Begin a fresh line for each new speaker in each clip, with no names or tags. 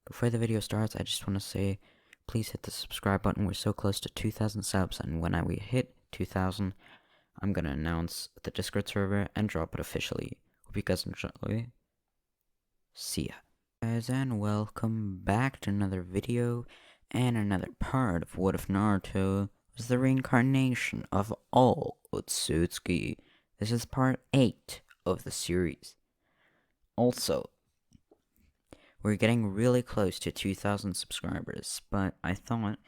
Before the video starts, I just want to say, please hit the subscribe button. We're so close to 2,000 subs, and when we hit 2,000, I'm gonna announce the Discord server and drop it officially. Hope you guys enjoy. See ya. Guys, and welcome back to another video, and another part of What If Naruto was the reincarnation of all Otsutsuki. This is part 8 of the series. Also, we're getting really close to 2,000 subscribers, but I thought,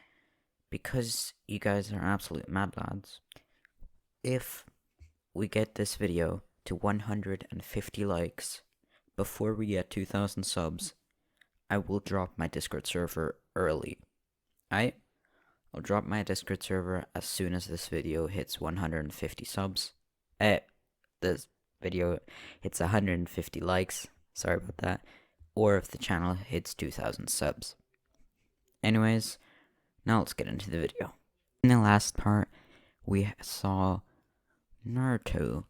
because you guys are absolute mad lads, if we get this video to 150 likes before we get 2,000 subs, I will drop my Discord server early. I'll drop my Discord server as soon as this video hits 150 subs. This video hits 150 likes. Sorry about that. Or if the channel hits 2,000 subs. Anyways, now let's get into the video. In the last part, we saw Naruto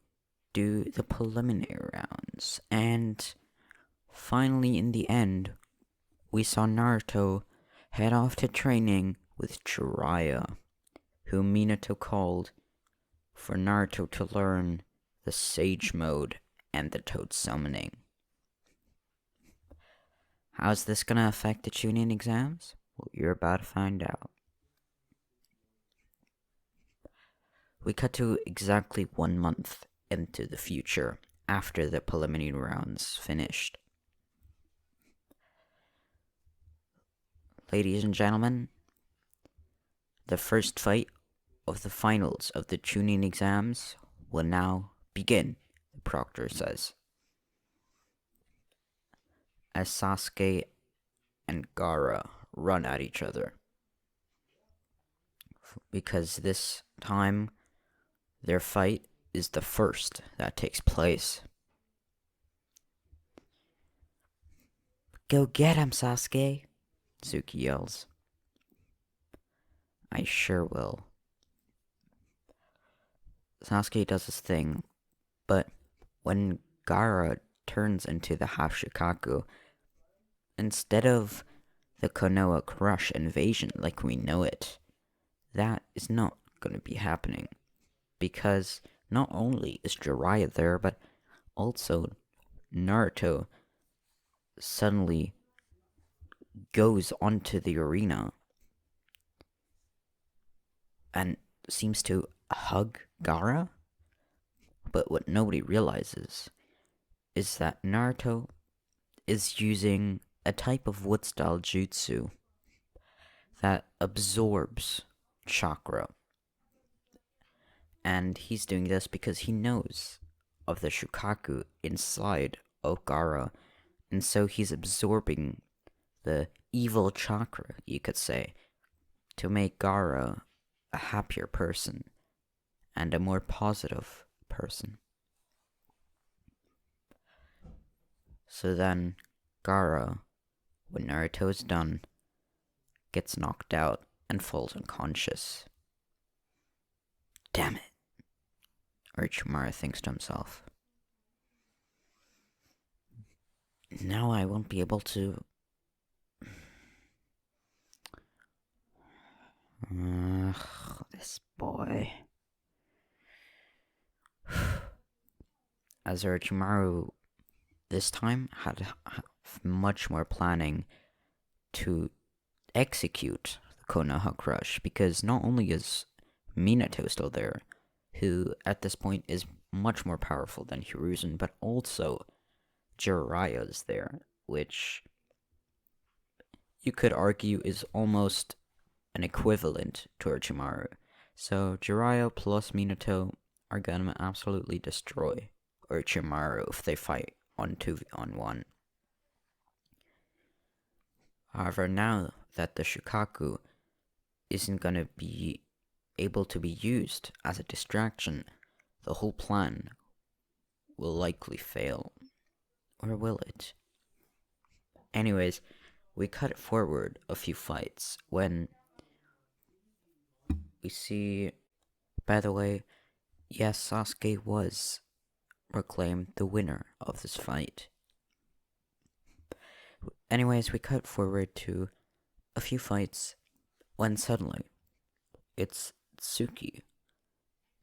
do the preliminary rounds, and finally in the end, we saw Naruto head off to training with Jiraiya, who Minato called for Naruto to learn the Sage Mode and the Toad Summoning. How's this gonna affect the chunin exams? Well, you're about to find out. We cut to exactly 1 month into the future after the preliminary rounds finished. Ladies and gentlemen, the first fight of the finals of the chunin exams will now begin, the proctor says, as Sasuke and Gaara run at each other. Because this time, their fight is the first that takes place. Go get him, Sasuke, Zuki yells. I sure will. Sasuke does his thing, but when Gaara turns into the Hashikaku, instead of the Konoha Crush invasion like we know it, that is not going to be happening. Because not only is Jiraiya there, but also Naruto suddenly goes onto the arena and seems to hug Gaara. But what nobody realizes is that Naruto is using a type of wood-style jutsu that absorbs chakra. And he's doing this because he knows of the Shukaku inside of Gaara, and so he's absorbing the evil chakra, you could say, to make Gaara a happier person and a more positive person. So then Gaara, when Naruto is done, gets knocked out and falls unconscious. Damn it, Orochimaru thinks to himself. Now I won't be able to... this boy. As Orochimaru this time had much more planning to execute the Konoha Crush, because not only is Minato still there, who at this point is much more powerful than Hiruzen, but also Jiraiya is there, which you could argue is almost an equivalent to Orochimaru. So Jiraiya plus Minato are gonna absolutely destroy Orochimaru if they fight on 2v1. However, now that the Shukaku isn't gonna be able to be used as a distraction, the whole plan will likely fail. Or will it? Anyways, we cut forward a few fights when we see... By the way, yes, Sasuke was proclaimed the winner of this fight. Anyways, we cut forward to a few fights when suddenly it's Tsuki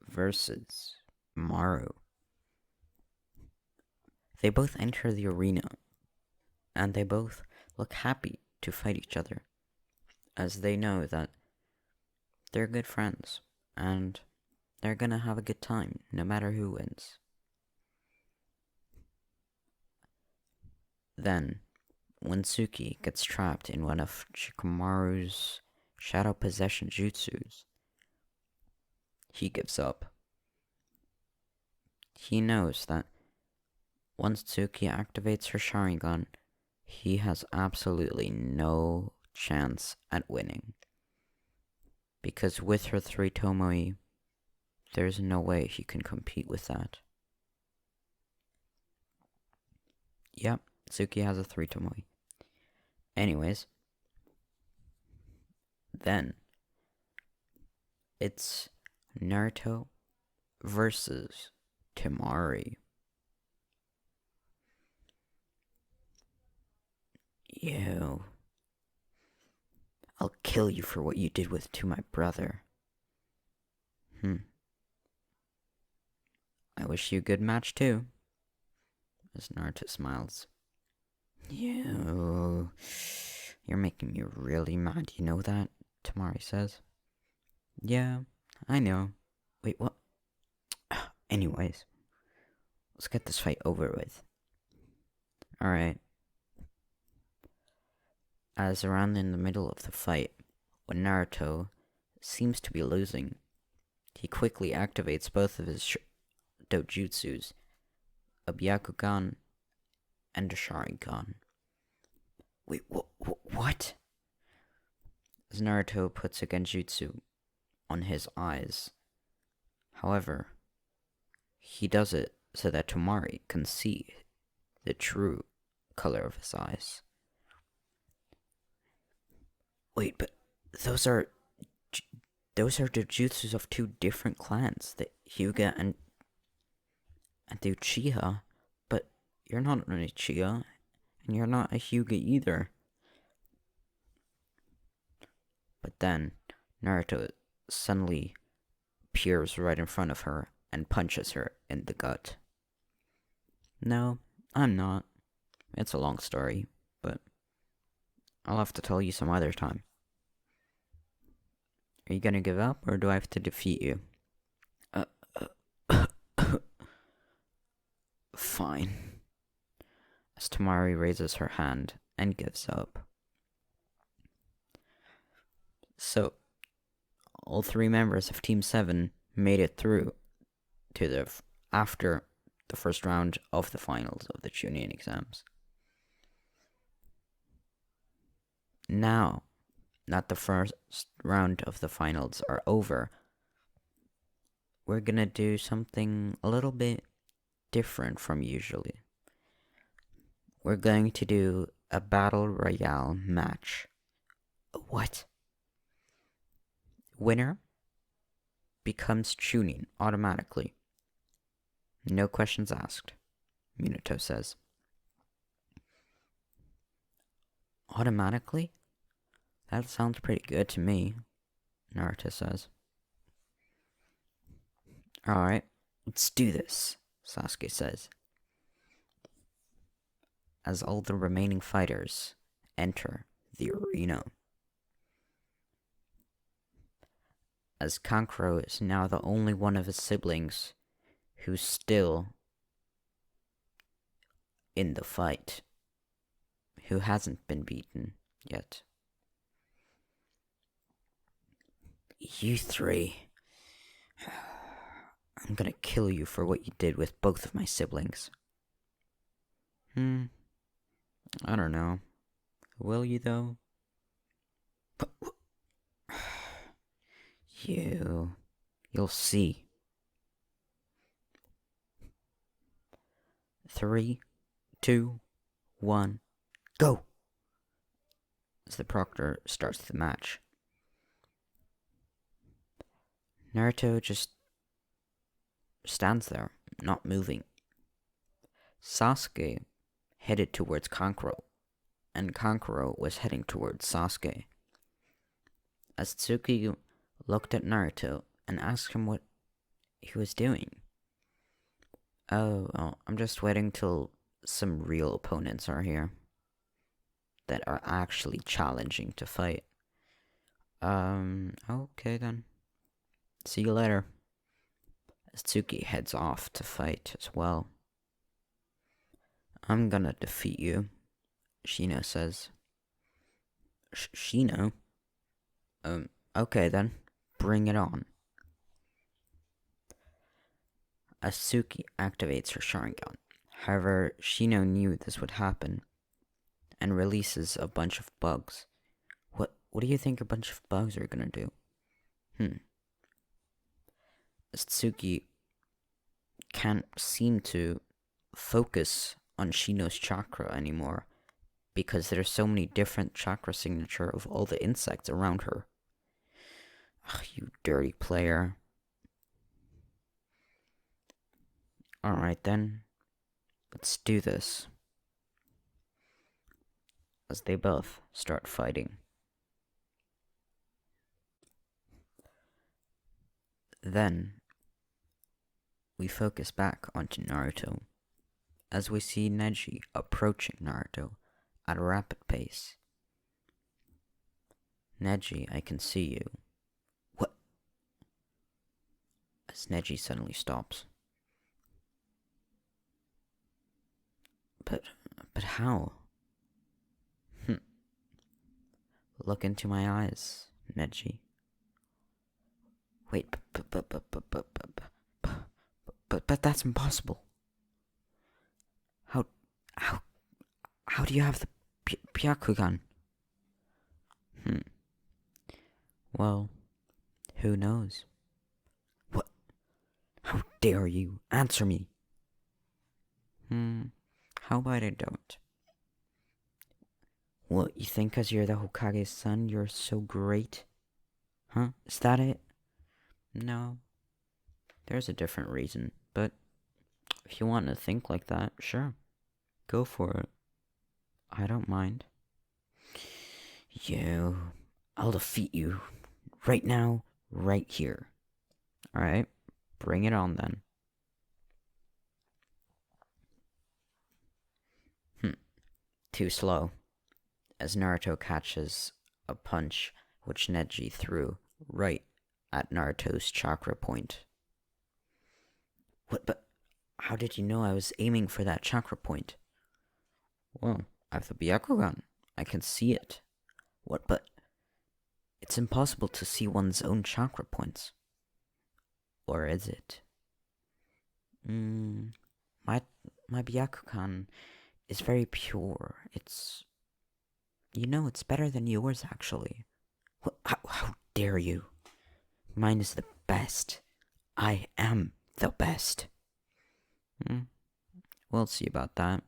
versus Maru. They both enter the arena and they both look happy to fight each other, as they know that they're good friends and they're gonna have a good time no matter who wins. Then, when Tsuki gets trapped in one of Shikamaru's shadow possession jutsus, he gives up. He knows that once Tsuki activates her Sharingan, he has absolutely no chance at winning. Because with her 3 Tomoe, there's no way he can compete with that. Yep, Tsuki has a 3 Tomoe. Anyways, then it's Naruto versus Temari. You. I'll kill you for what you did to my brother. I wish you a good match too. As Naruto smiles. You're making me really mad, you know that? Temari says. Yeah, I know. Wait, what? Anyways, let's get this fight over with. Alright. As around in the middle of the fight, when Naruto seems to be losing, he quickly activates both of his dojutsus, a Byakugan and a Sharingan. Wait, what? As Naruto puts a Genjutsu on his eyes. However, he does it so that Temari can see the true color of his eyes. Wait, but those are the jutsus of 2 different clans, the Hyuga and the Uchiha. But you're not an Uchiha, and you're not a Hyuga either. But then Naruto suddenly appears right in front of her and punches her in the gut. No, I'm not. It's a long story, but I'll have to tell you some other time. Are you gonna give up, or do I have to defeat you? Fine. As Temari raises her hand and gives up. So, all 3 members of Team 7 made it through to after the first round of the finals of the chunin exams. Now that the first round of the finals are over, we're gonna do something a little bit different from usually. We're going to do a battle royale match. What? Winner becomes chunin automatically. No questions asked, Minato says. Automatically? That sounds pretty good to me, Naruto says. Alright, let's do this, Sasuke says. As all the remaining fighters enter the arena. As Kankuro is now the only one of his siblings who's still in the fight, who hasn't been beaten yet. You 3. I'm gonna kill you for what you did with both of my siblings. I don't know. Will you, though? You'll see. 3, 2, 1, go! As the proctor starts the match. Naruto just stands there, not moving. Sasuke headed towards Kankuro, and Kankuro was heading towards Sasuke. Otsutsuki looked at Naruto and asked him what he was doing. Oh, well, I'm just waiting till some real opponents are here that are actually challenging to fight. Okay then. See you later. Otsutsuki heads off to fight as well. I'm gonna defeat you, Shino says. Shino? Okay then. Bring it on. Otsutsuki activates her Sharingan. However, Shino knew this would happen and releases a bunch of bugs. What do you think a bunch of bugs are gonna do? Otsutsuki can't seem to focus on Shino's chakra anymore because there's so many different chakra signature of all the insects around her. Ugh, you dirty player. Alright then, let's do this. As they both start fighting. Then, we focus back onto Naruto, as we see Neji approaching Naruto at a rapid pace. Neji, I can see you. What? As Neji suddenly stops. But how? Look into my eyes, Neji. Wait, but that's impossible. How do you have the Byakugan? Well, who knows? What? How dare you? Answer me. How about I don't? What, you think because you're the Hokage's son, you're so great? Huh? Is that it? No. There's a different reason, but if you want to think like that, sure. Go for it. I don't mind. I'll defeat you. Right now, right here. Alright, bring it on then. Too slow. As Naruto catches a punch which Neji threw right at Naruto's chakra point. What, but how did you know I was aiming for that chakra point? Well, I have the Byakugan. I can see it. What, but it's impossible to see one's own chakra points. Or is it? My Byakugan is very pure. It's better than yours, actually. How dare you? Mine is the best. I am the best. We'll see about that.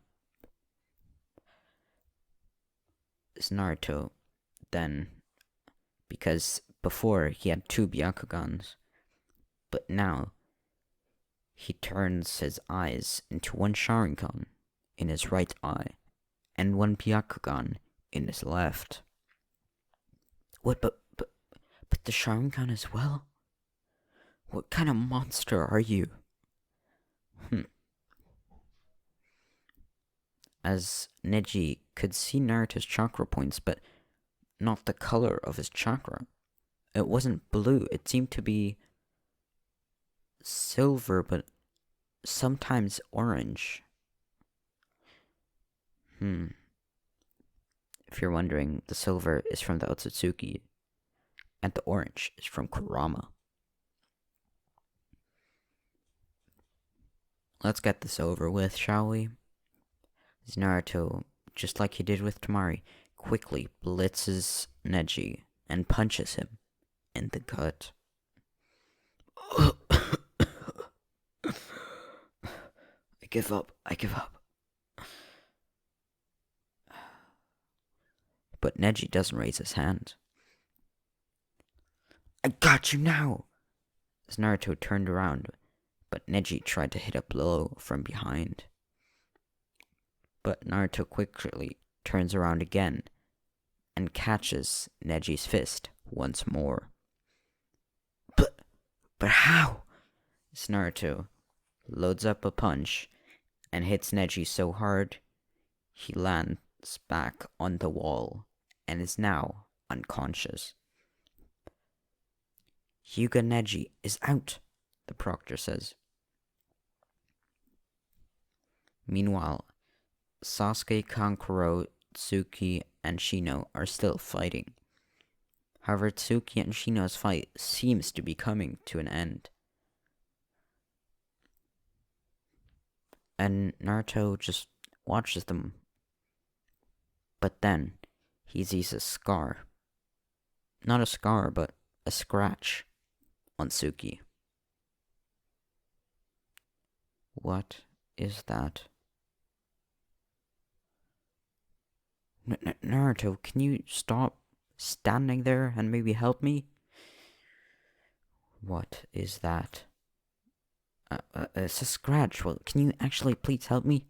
It's Naruto, then, because before he had 2 Byakugans, but now he turns his eyes into 1 Sharingan in his right eye, and 1 Byakugan in his left. What, but the Sharingan as well? What kind of monster are you? As Neji could see Naruto's chakra points, but not the color of his chakra. It wasn't blue, it seemed to be silver, but sometimes orange. If you're wondering, the silver is from the Otsutsuki, and the orange is from Kurama. Let's get this over with, shall we? As Naruto, just like he did with Tamari, quickly blitzes Neji and punches him in the gut. I give up. But Neji doesn't raise his hand. I got you now! As Naruto turned around, but Neji tried to hit a blow from behind. But Naruto quickly turns around again and catches Neji's fist once more. But how? Naruto loads up a punch and hits Neji so hard he lands back on the wall and is now unconscious. Hyuga Neji is out, the proctor says. Meanwhile, Sasuke, Kankuro, Tsuki, and Shino are still fighting. However, Tsuki and Shino's fight seems to be coming to an end. And Naruto just watches them. But then, he sees a scar. Not a scar, but a scratch on Tsuki. What is that? Naruto, can you stop standing there and maybe help me? What is that? It's a scratch. Well, can you actually please help me?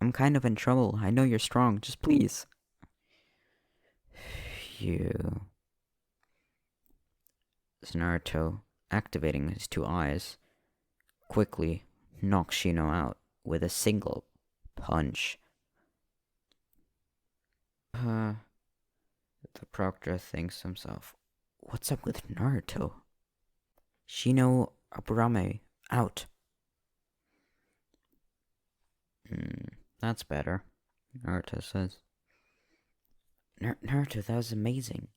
I'm kind of in trouble. I know you're strong. Just please. Phew. Naruto, activating his two eyes, quickly knocks Shino out with a single punch. The proctor thinks to himself, what's up with Naruto? Shino Aburame, out. That's better, Naruto says. Naruto, that was amazing.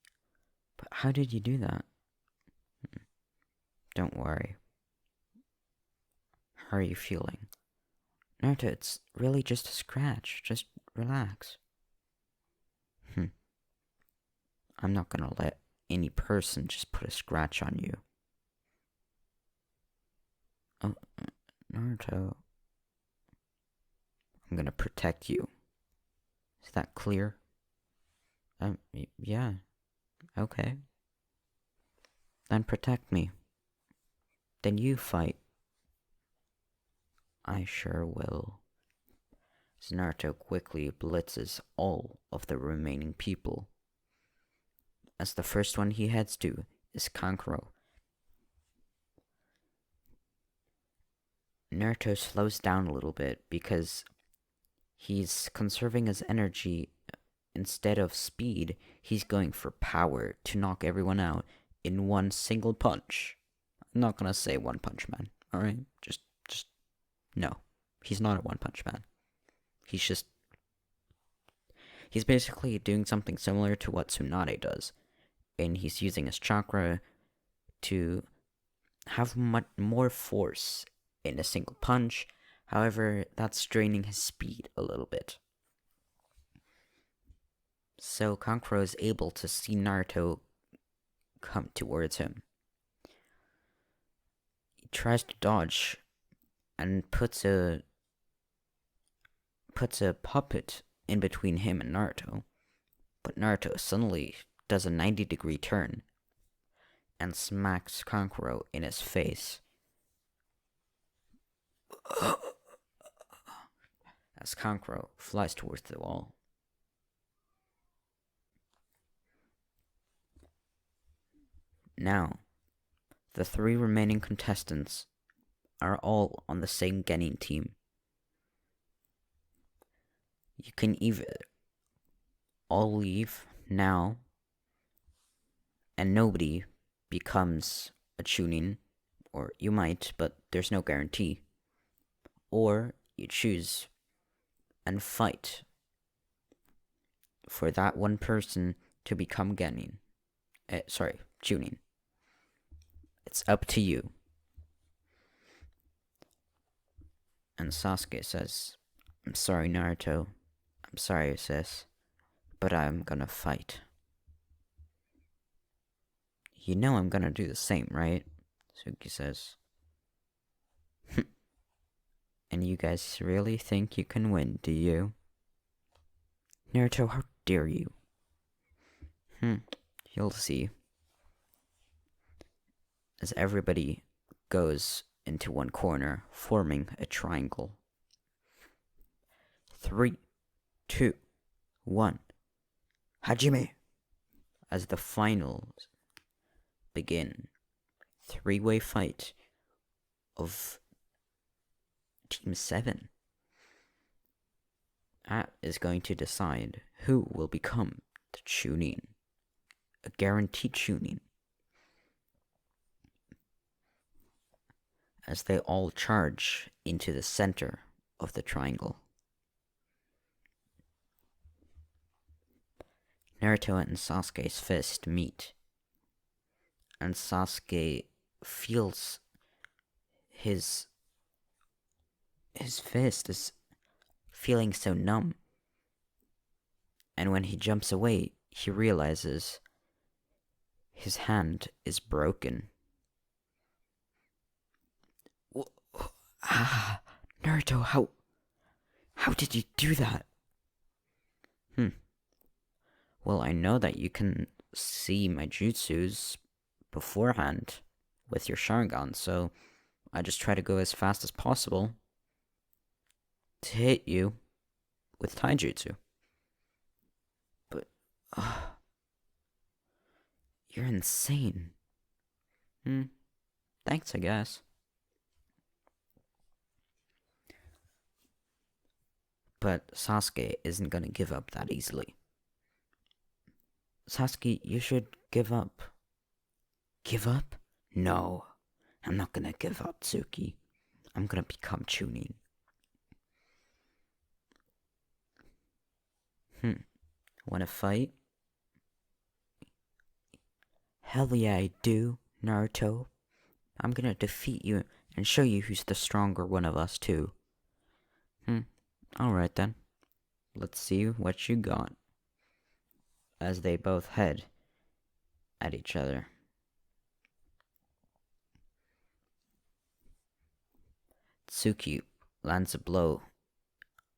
But how did you do that? Don't worry. How are you feeling? Naruto, it's really just a scratch. Just relax. I'm not gonna let any person just put a scratch on you. Oh, Naruto. I'm gonna protect you. Is that clear? Yeah. Okay. Then protect me. Then you fight. I sure will. Naruto quickly blitzes all of the remaining people. As the first one he heads to is Kankuro. Naruto slows down a little bit because he's conserving his energy. Instead of speed, he's going for power to knock everyone out in one single punch. I'm not gonna say One Punch Man, alright? Just, no. He's not a One Punch Man. He's basically doing something similar to what Tsunade does. And he's using his chakra to have much more force in a single punch. However, that's draining his speed a little bit. So Kankuro is able to see Naruto come towards him. He tries to dodge and puts a puppet in between him and Naruto. But Naruto suddenly does a 90-degree turn and smacks Kankuro in his face. As Kankuro flies towards the wall. Now, the 3 remaining contestants are all on the same Genin team. You can either all leave now, and nobody becomes a chunin, or you might, but there's no guarantee. Or you choose and fight for that one person to become Genin. Chunin. It's up to you. And Sasuke says, I'm sorry, Naruto. I'm sorry, sis. But I'm gonna fight. You know I'm gonna do the same, right? Suki says. And you guys really think you can win, do you? Naruto, how dare you? You'll see. As everybody goes into one corner, forming a triangle. 3, 2, 1. Hajime! As the finals begin, three-way fight of Team 7. That is going to decide who will become the chunin. A guaranteed chunin. As they all charge into the center of the triangle. Naruto and Sasuke's fist meet. And Sasuke feels his fist is feeling so numb. And when he jumps away, he realizes his hand is broken. Naruto, how did you do that? Well, I know that you can see my jutsus beforehand with your Sharingan, so I just try to go as fast as possible to hit you with taijutsu. But, you're insane. Thanks, I guess. But Sasuke isn't gonna give up that easily. Sasuke, you should give up. Give up? No, I'm not gonna give up, Tsuki. I'm gonna become chunin. Wanna fight? Hell yeah, I do, Naruto. I'm gonna defeat you and show you who's the stronger one of us, too. Alright then. Let's see what you got. As they both head at each other. Tsuki lands a blow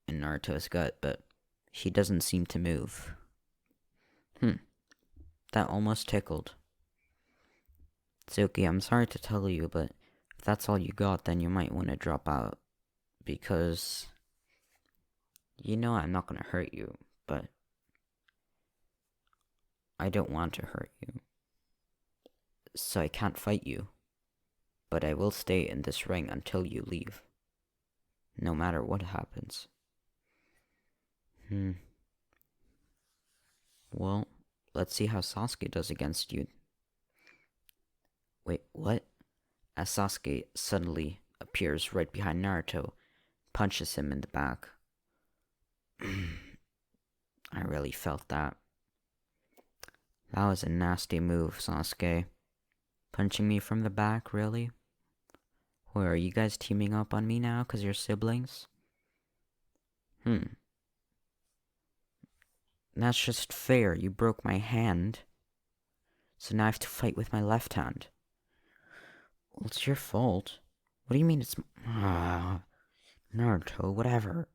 in Naruto's gut, but he doesn't seem to move. That almost tickled. Tsuki, I'm sorry to tell you, but if that's all you got, then you might want to drop out. Because, you know I'm not going to hurt you, but I don't want to hurt you. So I can't fight you. But I will stay in this ring until you leave. No matter what happens. Well, let's see how Sasuke does against you. Wait, what? As Sasuke suddenly appears right behind Naruto, punches him in the back. I really felt that. That was a nasty move, Sasuke. Punching me from the back, really? Where, are you guys teaming up on me now because you're siblings? That's just fair. You broke my hand. So now I have to fight with my left hand. Well, it's your fault. What do you mean it's... Naruto, whatever.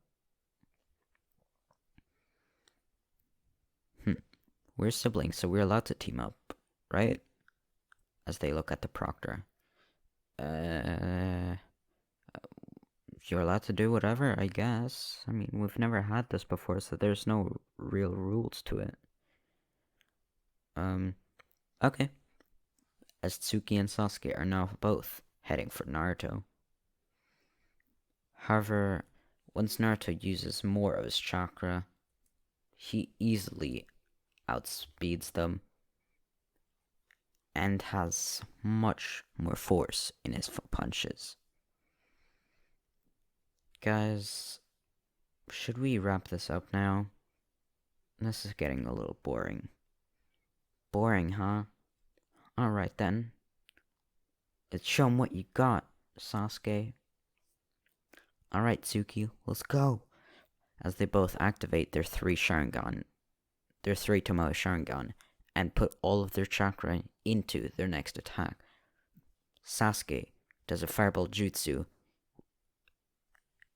We're siblings, so we're allowed to team up, right? As they look at the proctor. You're allowed to do whatever, I guess. I mean, we've never had this before, so there's no real rules to it. Okay. As Tsuki and Sasuke are now both heading for Naruto. However, once Naruto uses more of his chakra, he easily outspeeds them and has much more force in his punches. Guys, should we wrap this up now? This is getting a little boring. Boring, huh? Alright then. Let's show 'em what you got, Sasuke. Alright, Tsuki, let's go. As they both activate their three Tomoe Sharingan, and put all of their chakra into their next attack. Sasuke does a fireball jutsu,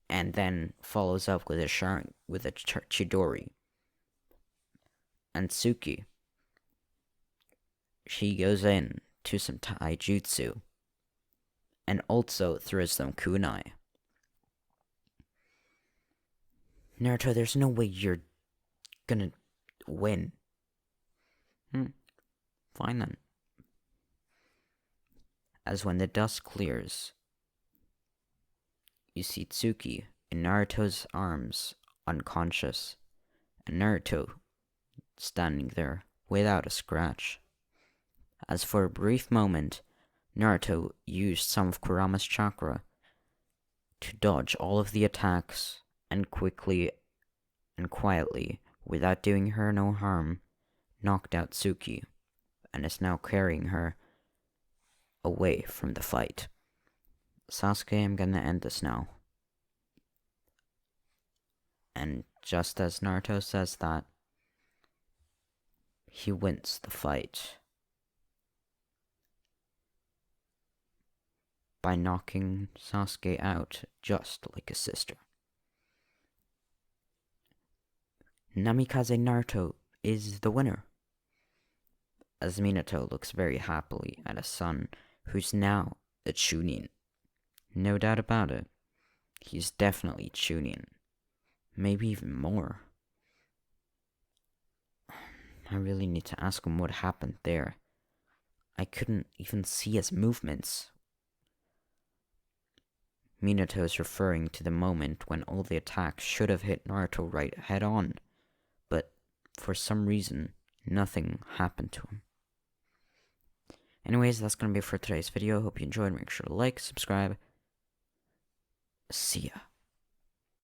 and then follows up with a Chidori. And Tsuki, she goes in to some taijutsu, and also throws some kunai. Naruto, there's no way you're gonna win. Fine then. As when the dust clears, you see Tsuki in Naruto's arms, unconscious, and Naruto standing there without a scratch. As for a brief moment, Naruto used some of Kurama's chakra to dodge all of the attacks and quickly and quietly, without doing her no harm, knocked out Tsuki and is now carrying her away from the fight. Sasuke, I'm gonna end this now. And just as Naruto says that, he wins the fight by knocking Sasuke out just like a sister. Namikaze Naruto is the winner, as Minato looks very happily at a son who's now a chunin. No doubt about it, he's definitely chunin. Maybe even more. I really need to ask him what happened there. I couldn't even see his movements. Minato is referring to the moment when all the attacks should have hit Naruto right head on, but for some reason, nothing happened to him. Anyways, that's gonna be it for today's video. Hope you enjoyed. Make sure to like, subscribe. See ya.